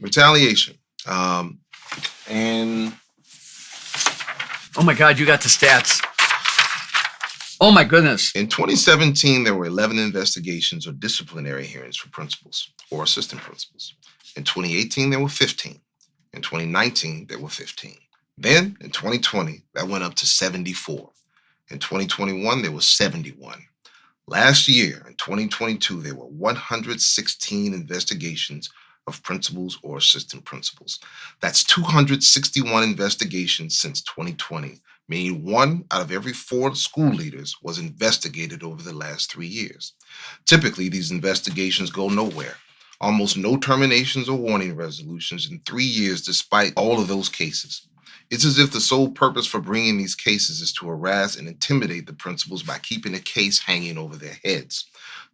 Retaliation. And Oh my God, you got the stats. Oh my goodness. In 2017, there were 11 investigations or disciplinary hearings for principals or assistant principals. In 2018, there were 15. In 2019, there were 15. Then in 2020, that went up to 74. In 2021, there was 71. Last year, in 2022, there were 116 investigations of principals or assistant principals. That's 261 investigations since 2020, meaning 1 out of every 4 school leaders was investigated over the last 3 years. Typically, these investigations go nowhere. Almost no terminations or warning resolutions in 3 years, despite all of those cases. It's as if the sole purpose for bringing these cases is to harass and intimidate the principals by keeping the case hanging over their heads.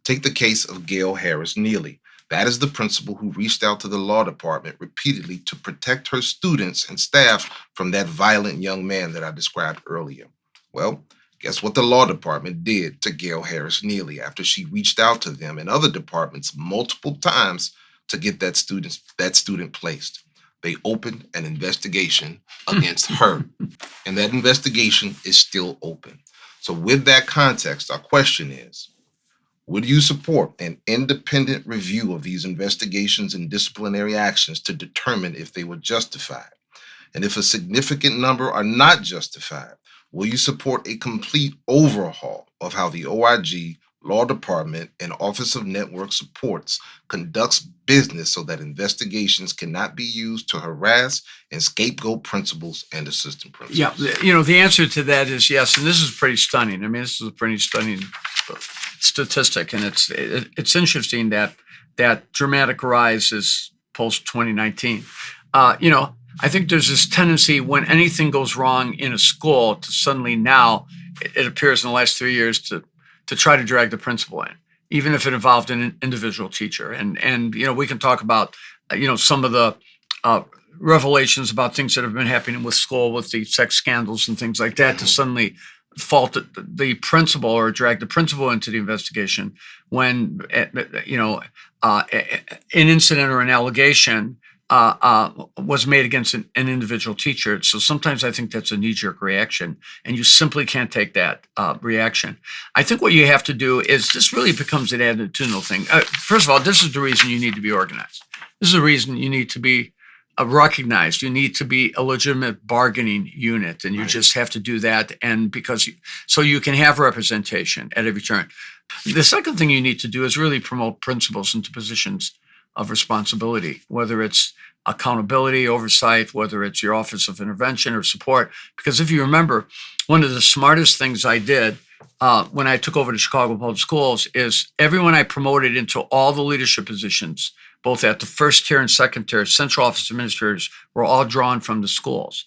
Take the case of Gail Harris Neely. That is the principal who reached out to the law department repeatedly to protect her students and staff from that violent young man that I described earlier. Well, guess what the law department did to Gail Harris Neely after she reached out to them and other departments multiple times to get that student placed? They opened an investigation against her, and that investigation is still open. So with that context, our question is, would you support an independent review of these investigations and disciplinary actions to determine if they were justified? And if a significant number are not justified, will you support a complete overhaul of how the OIG, Law Department, and Office of Network Supports conducts business so that investigations cannot be used to harass and scapegoat principals and assistant principals? Yeah, the answer to that is yes, and this is pretty stunning. I mean, this is a pretty stunning statistic, and it's interesting that dramatic rise is post 2019. I think there's this tendency when anything goes wrong in a school to suddenly now it appears in the last 3 years to try to drag the principal in, even if it involved an individual teacher. And we can talk about some of the revelations about things that have been happening with school, with the sex scandals and things like that, to suddenly fault the principal or drag the principal into the investigation when an incident or an allegation was made against an individual teacher. So sometimes I think that's a knee-jerk reaction, and you simply can't take that reaction. I think what you have to do is this really becomes an attitudinal thing. First of all, this is the reason you need to be organized. This is the reason you need to be recognized. You need to be a legitimate bargaining unit, and you just have to do that. And so you can have representation at every turn. The second thing you need to do is really promote principals into positions of responsibility, whether it's accountability, oversight, whether it's your Office of Intervention or Support. Because if you remember, one of the smartest things I did when I took over the Chicago Public Schools is everyone I promoted into all the leadership positions, both at the first tier and second tier, central office administrators, were all drawn from the schools.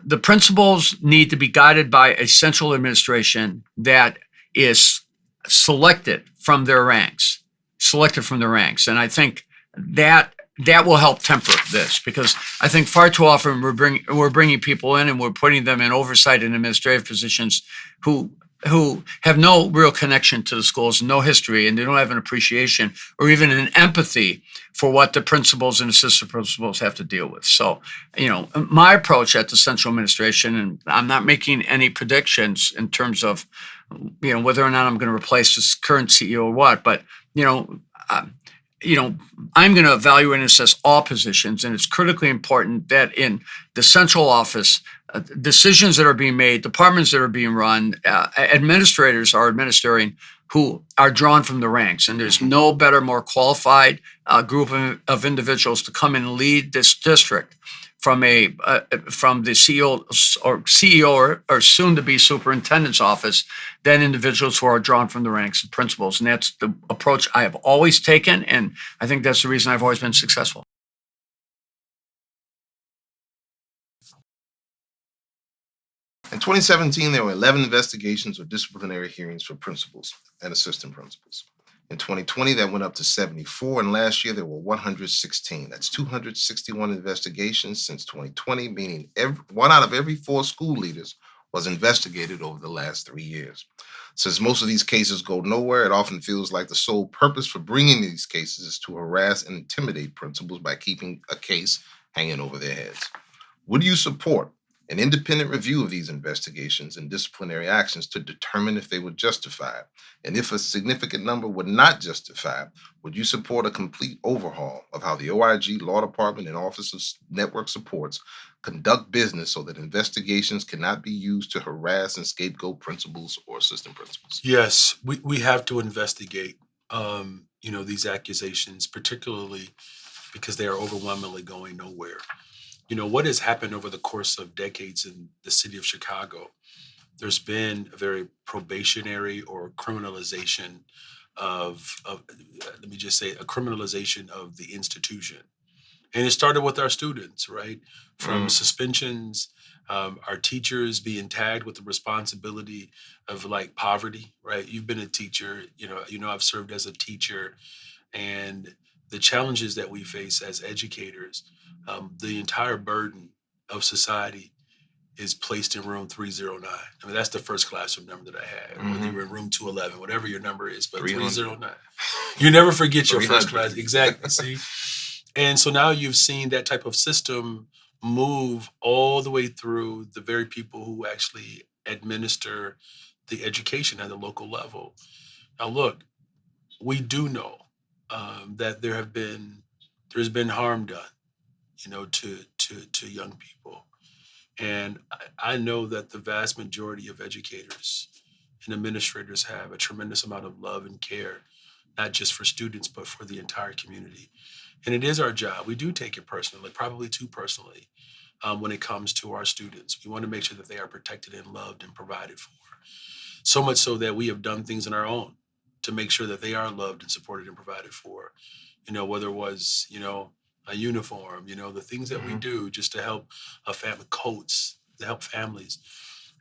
The principals need to be guided by a central administration that is selected from their ranks. And I think that will help temper this, because I think far too often we're bringing people in and we're putting them in oversight and administrative positions who have no real connection to the schools, no history, and they don't have an appreciation or even an empathy for what the principals and assistant principals have to deal with. So, my approach at the central administration, and I'm not making any predictions in terms of, whether or not I'm going to replace this current CEO or what, but, I'm going to evaluate and assess all positions, and it's critically important that in the central office, decisions that are being made, departments that are being run, administrators are administering who are drawn from the ranks. And there's no better, more qualified group of individuals to come and lead this district from the CEO or soon to be superintendent's office than individuals who are drawn from the ranks of principals. And that's the approach I have always taken. And I think that's the reason I've always been successful. In 2017, there were 11 investigations or disciplinary hearings for principals and assistant principals. In 2020, that went up to 74, and last year there were 116. That's 261 investigations since 2020, meaning 1 out of every 4 school leaders was investigated over the last 3 years. Since most of these cases go nowhere, it often feels like the sole purpose for bringing these cases is to harass and intimidate principals by keeping a case hanging over their heads. Would you support an independent review of these investigations and disciplinary actions to determine if they were justified? And if a significant number were not justified, would you support a complete overhaul of how the OIG, Law Department, and Office of Network Supports conduct business so that investigations cannot be used to harass and scapegoat principals or assistant principals? Yes, we have to investigate, these accusations, particularly because they are overwhelmingly going nowhere. What has happened over the course of decades in the city of Chicago? There's been a very probationary or criminalization of let me just say, a criminalization of the institution. And it started with our students, right? From suspensions, our teachers being tagged with the responsibility of like poverty, right? You've been a teacher, I've served as a teacher, and the challenges that we face as educators, the entire burden of society is placed in room 309. I mean, that's the first classroom number that I had, whether you're in room 211, whatever your number is, but 309. You never forget your first 300. class. Exactly. See? And so now you've seen that type of system move all the way through the very people who actually administer the education at the local level. Now, look, we do know that there's been harm done, to young people, and I know that the vast majority of educators and administrators have a tremendous amount of love and care, not just for students but for the entire community. And it is our job. We do take it personally, probably too personally, when it comes to our students. We want to make sure that they are protected and loved and provided for. So much so that we have done things on our own to make sure that they are loved and supported and provided for. Whether it was, a uniform, the things that we do just to help a family, coats, to help families.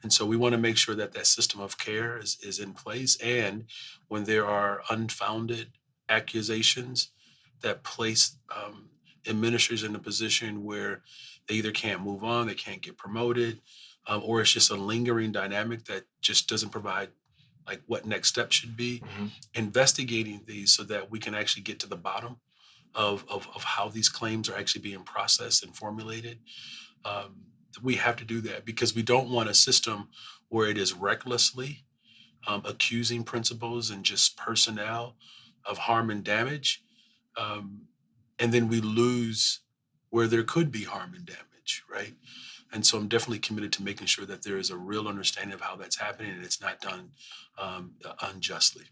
And so we want to make sure that that system of care is in place. And when there are unfounded accusations that place administrators in a position where they either can't move on, they can't get promoted, or it's just a lingering dynamic that just doesn't provide like what next step should be, investigating these so that we can actually get to the bottom of how these claims are actually being processed and formulated. We have to do that because we don't want a system where it is recklessly accusing principals and just personnel of harm and damage. And then we lose where there could be harm and damage, right? And so I'm definitely committed to making sure that there is a real understanding of how that's happening and it's not done unjustly.